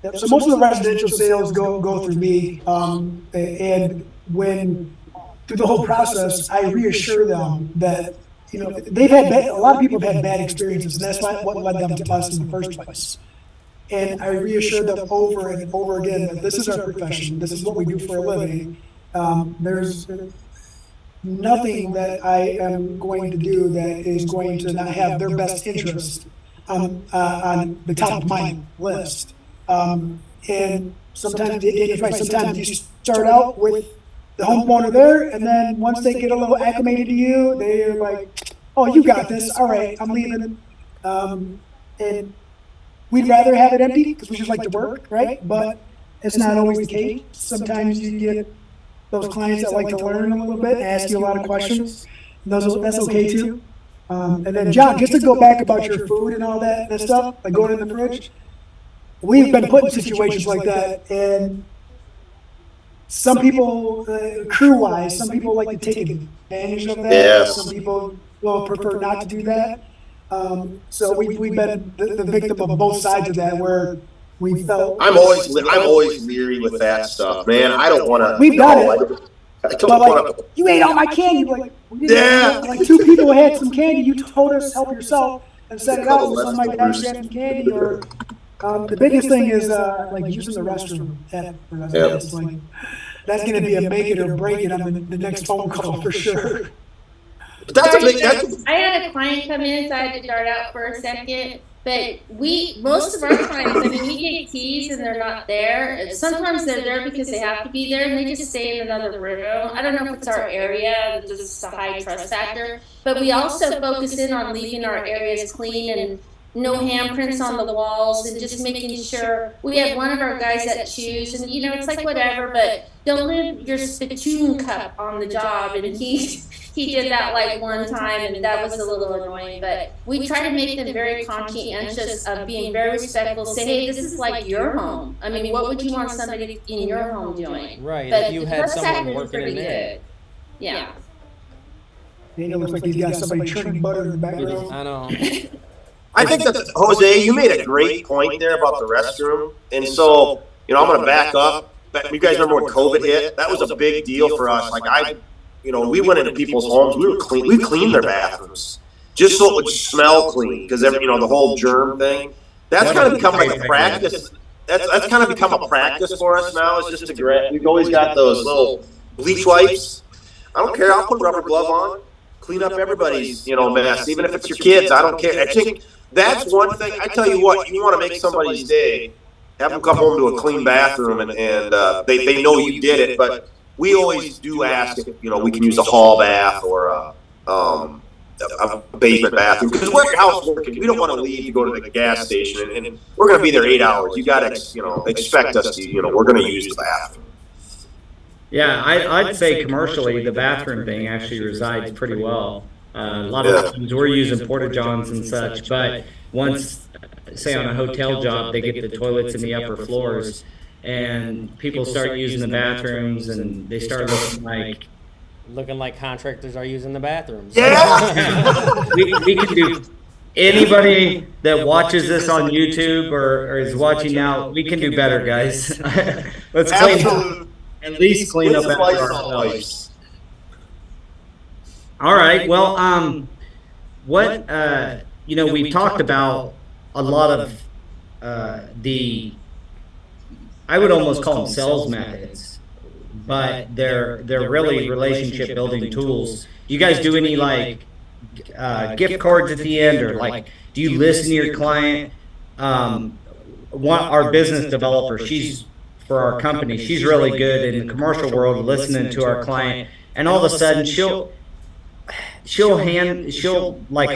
Yep. So most of the residential sales go through me, and when through the whole process, I reassure them that, you know, they've had a lot of people have had bad experiences, and that's what led them to us in the first place. And I reassure them over and over again that this is our profession, this is what we do for a living. There's nothing that I am going to do that is going to not have their best interest on the top of my list. And sometimes, sometimes you start out with the homeowner there, and then once they get a little acclimated to you, they're like, "Oh, you got this. All right, I'm leaving." And we'd rather have it empty because we just like to work, right? But it's not always the case. Sometimes you get those clients that like to learn a little bit, ask you a lot of questions. That's okay too. And then John, just to go back about your food and all that stuff, like going in the fridge, we've been put in situations like that, and some people, crew-wise, some people like to take advantage of that. Yes. Some people will prefer not to do that. So we've been the victim of both sides of that, where we felt. I'm always leery with that stuff, man. I don't want to. We've done it. I don't But want like, to. you ate all my candy. Like, Yeah. like two people had some candy. You told us help yourself and set it out. So somebody got some candy. Or the biggest thing is like using the restroom. That's like, that's going to be a make it or break it on the next phone call for sure. But that's a big. That's, I had a client come in, so I had to dart out for a second. But most of our clients, I mean, we get keys and they're not there. Sometimes they're there because they have to be there, and they just stay in another room. I don't know if it's our area, just a high trust factor. But we also focus in on leaving our areas clean and no handprints on the walls, and just making sure. We have one of our guys that chews, and you know, it's like whatever, but don't leave your spittoon cup on the job. And he did that like one time, and that was a little annoying. But we try to make them very conscientious of being very respectful. Say, hey, this is like your home. I mean, what would you want somebody in your home doing? Right. But If you had trust someone factor is working pretty in there. good. Yeah. It looks like he's got somebody churning butter in the background. I know. I think that Jose, you made a great point there about the restroom, and so you know I'm going to back up. You guys remember when COVID hit? That was a big deal for us. Like we went into people's homes. We cleaned their bathrooms just so it would smell clean, because the whole germ thing. That's kind of become like a practice. That's kind of become a practice for us now. It's just we've always got those little bleach wipes. I don't care. I'll put a rubber glove on, clean up everybody's, mess, even if it's your kids. I don't care. I think that's one thing. I tell you what, you want to make somebody's day, have them come home to a clean bathroom, and they know you did it. But we always do ask if, we can use a hall bath or a basement bathroom, because we're at your house working. We don't want to leave to go to the gas station, and we're going to be there 8 hours. You got to, expect us to, we're going to use the bathroom. Yeah, I'd say commercially the bathroom thing actually resides pretty well. A lot of times we're using porta johns and such, but once, say on a hotel job, they get the toilets in the upper floors, and people start using the bathrooms, and they start looking like contractors are using the bathrooms. Yeah. we can do. Anybody that watches this on YouTube or is watching now, we can do better, guys. Let's at least clean up after ourselves. All right. Well, we've talked about a lot of I would almost call them sales methods, but they're really relationship building tools. Do you guys do any gift cards at the end, or do you listen to your client? Our business developer, for our company, she's really good in the commercial world, listening to our client, and all of a sudden she'll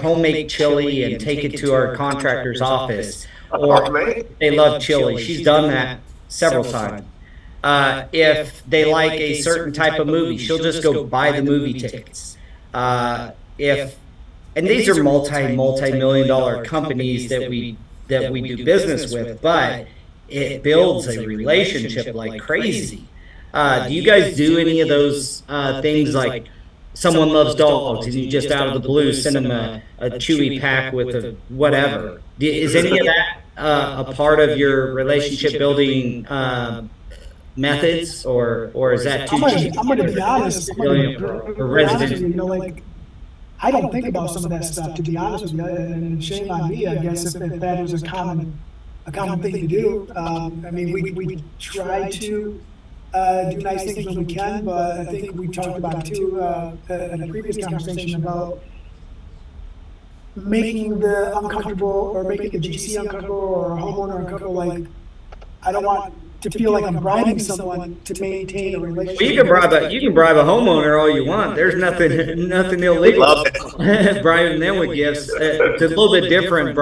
homemade chili and take it to our contractor's office, or they love chili. She's done that several times. If they like a certain type of movie, she'll just go buy the movie tickets. And these are multi-million dollar companies that we do business with, but it builds a relationship like crazy. Do you guys do any of those things, like someone loves dogs and you just out of the blue send them a Chewy pack with a whatever? Is any of that a part of your relationship building methods, or is that too cheap? I'm gonna be honest. I don't think about some of that stuff, to be honest with you, and shame on me, I guess, if that is a common thing to do. We try to do nice things when we can, but I think we talked about too in a previous conversation about making the uncomfortable, or making the GC uncomfortable, or a homeowner uncomfortable. I don't want to feel like I'm bribing someone to maintain a relationship. Well, you can bribe a homeowner all you want. There's nothing illegal bribing them with gifts. It's a little bit different,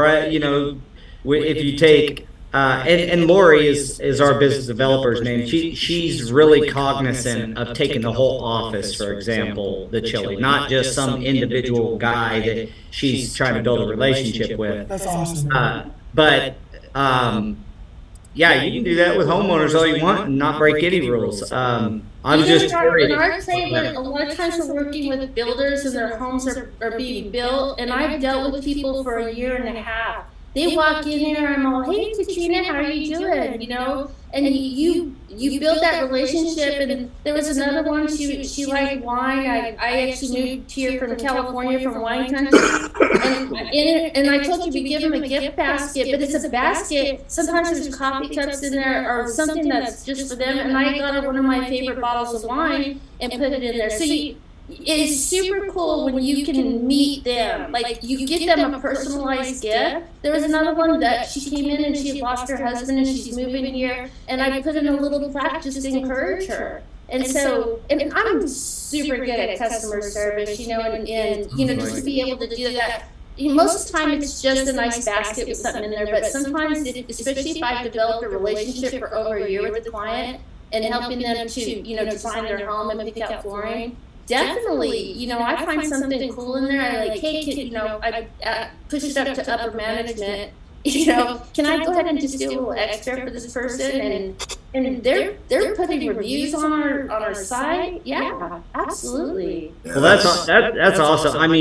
if you take and Lori is our business developer's name. She's really cognizant of taking the whole office, for example, the chili, not just some individual guy that she's trying to build a relationship with. That's awesome. Yeah, you can do that with homeowners all you want and not break any rules. I'm just in our trade, a lot of times we're working with builders and their homes are being built, and I've dealt with people for a year and a half. They walk in there, I'm all, hey Katrina, how are you doing? And you build that relationship. And there was another one, she liked wine. I actually moved here from California, from wine country, and I told you we give them a gift basket, but it's a basket. Sometimes there's coffee cups in there or something that's just for them. And I got her one of my favorite bottles of wine and put it in there. So it's super cool when you can meet them. You get them a personalized gift. There was another one that she came in and she had lost her husband and she's moving here, and I put in a little plaque just to encourage her. And I'm super good at customer service, and just to be able to do that. Most of the time it's just a nice basket with something in there, but sometimes, especially if I've developed a relationship for over a year with the client and helping them to, design their home and pick out flooring, definitely, I find something cool in there. I hey, I push it up to upper management. Can I go ahead and just do a little extra for this person? And they're putting reviews on our site. Yeah, absolutely. Well, that's awesome.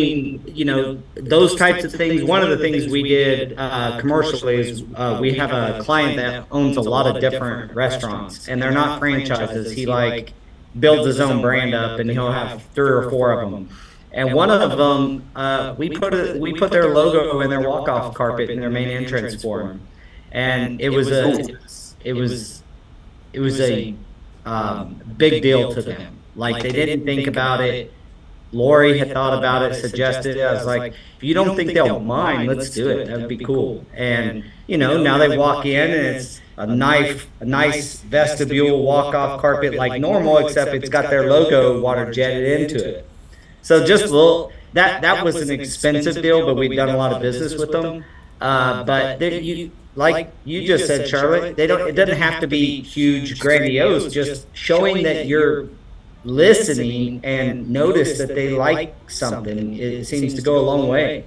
Those types of things. One of the things we did commercially is we have a client that owns a lot of different restaurants, and they're not franchises. He builds his own brand up, and he'll have 3 or 4 of them. And one of them, we put their logo in their walk-off carpet in their main entrance for him, and it was a big deal to them. They didn't think about it. Lori had thought about it, suggested it. I was like, if you don't think they'll mind, let's do it. That would be cool. And now they walk in and it's a nice vestibule walk-off carpet like normal, except it's got their logo water jetted into it. So just a little that was an expensive deal, but we've done a lot of business with them. But like you just said, Charlotte, it doesn't have to be huge, grandiose. Just showing that you're listening and notice that they like something, it seems to go a long way.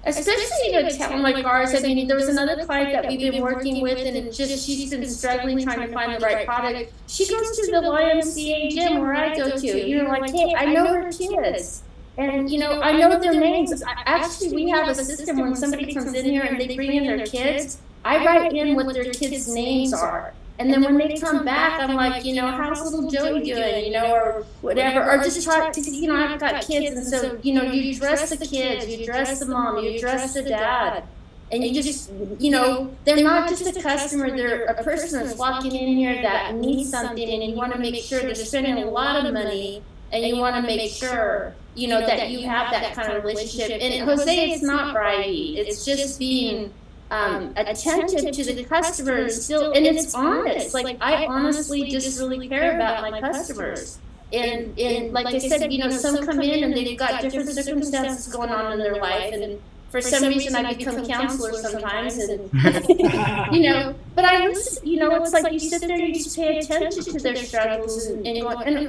Especially in a town like ours. I mean, there was another client that we've been working with, and she's been struggling trying to find the right product. She goes to the YMCA gym where I go to. You're like, hey, I know her kids. And, I know their names. Actually, we have a system when somebody comes in here and they bring in their kids, I write in what their kids' names are. And then when they come back, I'm like, how's little Joey doing, or whatever, or just try, because, I've got kids. And so, you dress the kids, you dress the mom, you dress the dad. And you just, they're not just a customer, they're a person that's walking in here that needs something, and you want to make sure they're spending a lot of money, and you want to make sure, that you have that kind of relationship. And Jose, it's not bribey, it's just being attentive to the customer, and it's honest. Like, I honestly just really care about my customers. And like I said, some come in and they've got different circumstances going on in their life, and for some reason I become counselor sometimes, and but I listen. It's like you sit there, you just pay attention to their struggles, and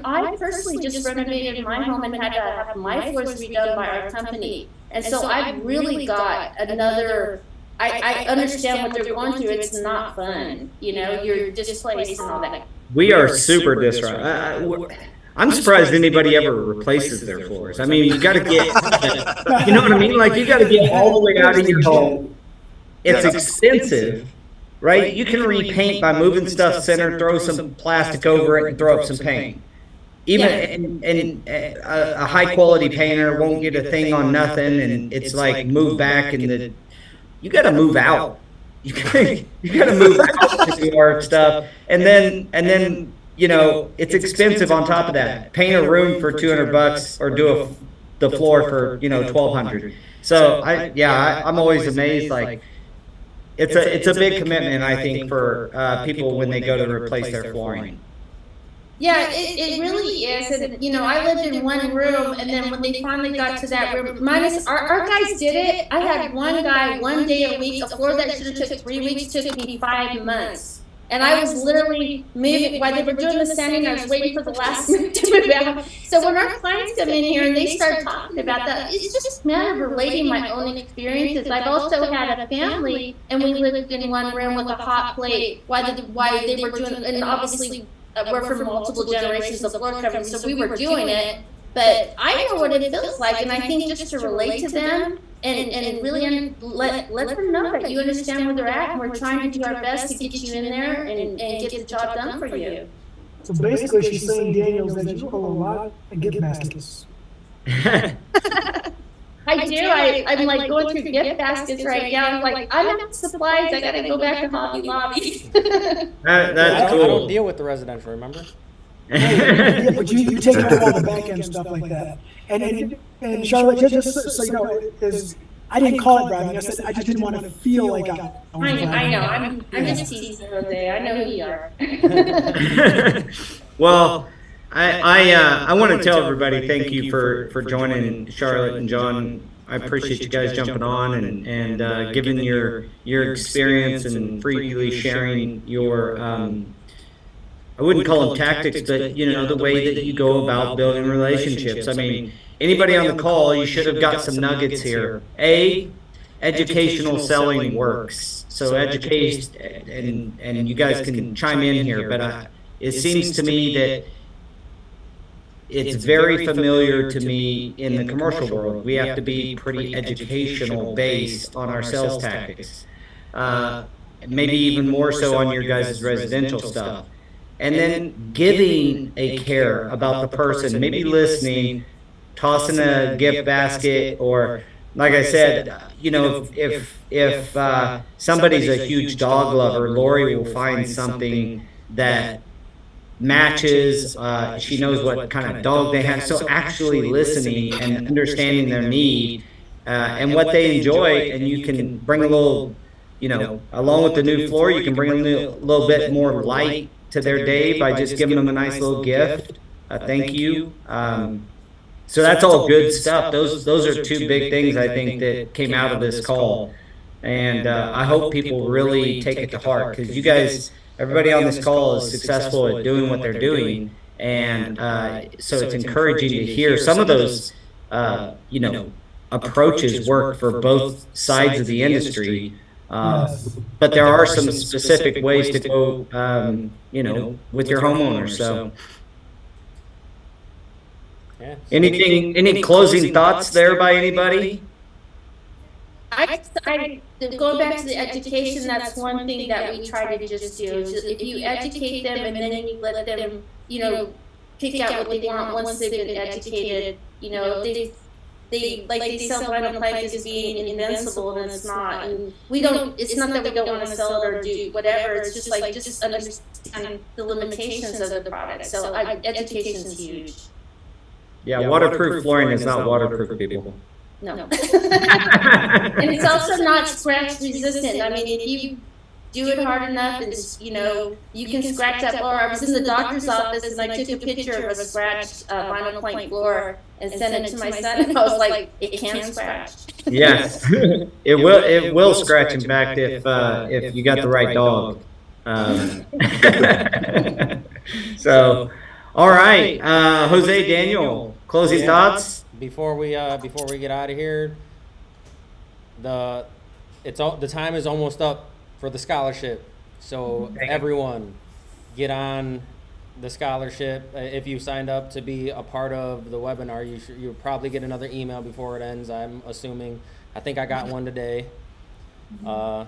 I personally just renovated my home and had to have my floors redone by our company, and so I've really got another. I understand what they're going through. It's not fun, you're displaced and all that. We are super disruptive. I'm surprised anybody ever replaces their floors. I mean, you got to get, you know what I mean? Like, you got to get all the way out of your home. It's expensive, right? You can repaint by moving stuff center, throw some plastic over it, and throw up some paint. Even a high quality painter won't get a thing on nothing, and it's like move back, and you got to move out. You got to move out to do our stuff, and then. It's expensive on top of that. Paint a room for $200 or do the floor for $1,200. So I'm always amazed. Like, it's a big commitment, I think, for people when they go to replace their flooring. Yeah, it really is. And, I lived in one room, and then when they finally got to that room, our guys did it. I had one guy, 1 day a week, a floor that should have took 3 weeks took me 5 months. And I was literally moving while they were doing the sanding. I was waiting for the last minute to move out. So when our clients come in here and they start talking about that, it's just a matter of relating my own experiences. I've also had a family, and we lived in one room with a hot plate while they were doing, and obviously we're from multiple generations of floor covering, so we were doing it. But I know what it feels like, and I think just to relate to them and really let them know that you understand where they're at, and we're trying to do our best to get you in there and get the job done for you. So basically, she's saying, Daniel, that you owe a lot of gift baskets. I do. I'm like going through gift baskets right now. I'm like, I'm out of supplies. I got to go back to Hobby Lobby. That's cool. I don't deal with the residential, remember? Yeah, but you take care of all the back end stuff like that. And Charlotte, just so you know, I didn't call it bribing. I said I just didn't want to feel like I know. I'm just teasing Jose. I know who you are. Well, I want to tell everybody thank you for joining Charlotte and John. I appreciate you guys jumping on and giving your experience and freely sharing your I wouldn't call them tactics, but the way that you go about building relationships. I mean, anybody on the call, you should have got some nuggets here. Educational selling works. So educate, and you guys can chime in here, but it seems to me that it's very familiar to me in the commercial world. We have to be pretty educational based on our sales tactics. Maybe even more so on your guys' residential stuff. And then giving a care about the person, maybe listening, tossing a gift basket, or like I said, if somebody's a huge dog lover, Lori will find something that matches. She knows what kind of dog they have. So actually listening and understanding their need and what they enjoy, and you can bring a little, along with the new floor, you can bring a little bit more light to their day by just giving them a nice little gift, a thank you. So that's all good stuff. Those are two big things I think that came out of this call, and I hope people really take it to heart, because you guys, everybody on this call is successful at doing what they're doing, and so it's encouraging to hear some of those, approaches work for both sides of the industry. But there are some specific ways to go, with your homeowners. So. Yeah. Any closing thoughts there by anybody? I going back to the education, that's one thing that we try to just do. If you educate them and then you let them, pick out what they want once they've been educated, they like they sell vinyl plank as being invincible, and it's not. And it's not that we don't want to sell it or do whatever. It's just just understand the limitations of the product. So education is huge. Yeah, waterproof flooring is not waterproof, people. No. And it's also not scratch resistant. I mean, if you do it hard enough, and you can scratch that floor. I was in the doctor's office and I took a picture of a scratched vinyl plank floor and sent it to my son, and I was like, it can scratch. Yes, it will scratch. In fact, if you got the right dog. So, all right, Jose, Daniel, closing thoughts. Before we get out of here, the time is almost up for the scholarship. So everyone, get on the scholarship. If you signed up to be a part of the webinar, you'll probably get another email before it ends, I'm assuming. I think I got one today. So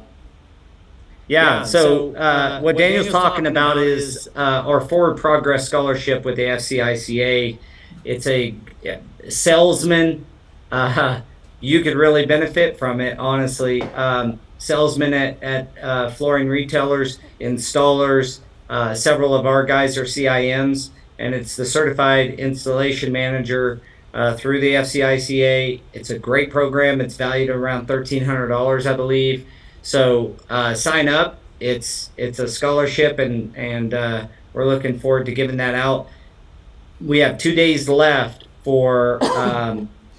what Daniel's talking about is our Forward Progress Scholarship with the FCICA. It's a salesman. You could really benefit from it, honestly. Salesmen at flooring retailers, installers. Several of our guys are CIMs, and it's the Certified Installation Manager through the FCICA. It's a great program. It's valued at around $1,300, I believe. So sign up. It's a scholarship, and we're looking forward to giving that out. We have 2 days left for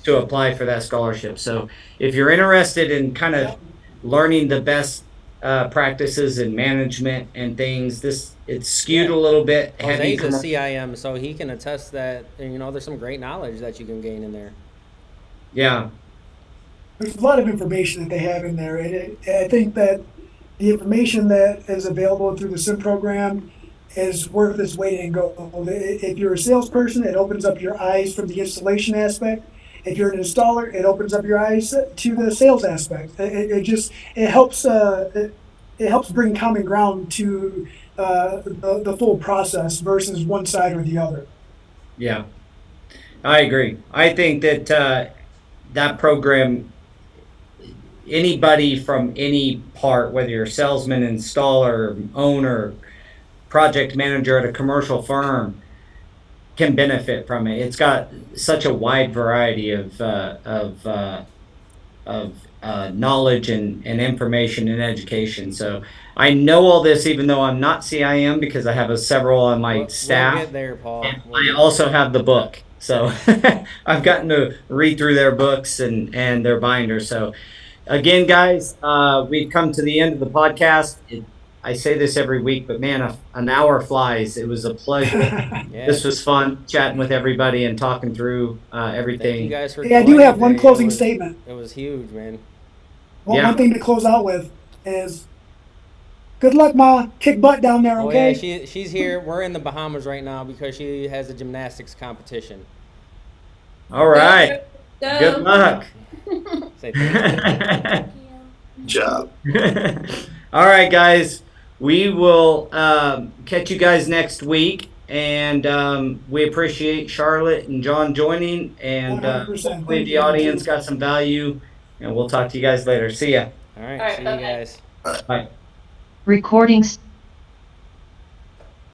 to apply for that scholarship. So if you're interested in kind of learning the best practices and management and things, it's skewed a little bit heavy. Jose's a CIM, so he can attest that there's some great knowledge that you can gain in there. Yeah. There's a lot of information that they have in there, and I think that the information that is available through the SIM program is worth its weight in gold. If you're a salesperson, it opens up your eyes from the installation aspect. If you're an installer, it opens up your eyes to the sales aspect. It helps bring common ground to the full process versus one side or the other. Yeah, I agree. I think that that program, anybody from any part, whether you're a salesman, installer, owner, project manager at a commercial firm, can benefit from it. It's got such a wide variety of knowledge and information and education. So I know all this, even though I'm not CIM, because I have several on my staff. We'll get there, Paul. And I also have the book. So I've gotten to read through their books and their binders. So again, guys, we've come to the end of the podcast. I say this every week, but man, an hour flies. It was a pleasure. Yeah. This was fun chatting with everybody and talking through everything. Thank you guys for I do have one closing statement. It was huge, man. One thing to close out with is good luck, Ma. Kick butt down there, okay? Oh, yeah, she's here. We're in the Bahamas right now because she has a gymnastics competition. All right. Go. Good luck. Say thank you. Good job. All right, guys. We will catch you guys next week, and we appreciate Charlotte and John joining, and 100%. hopefully the audience got some value, and we'll talk to you guys later. See ya. All right, All right, see you bye-bye. guys. Bye. Recordings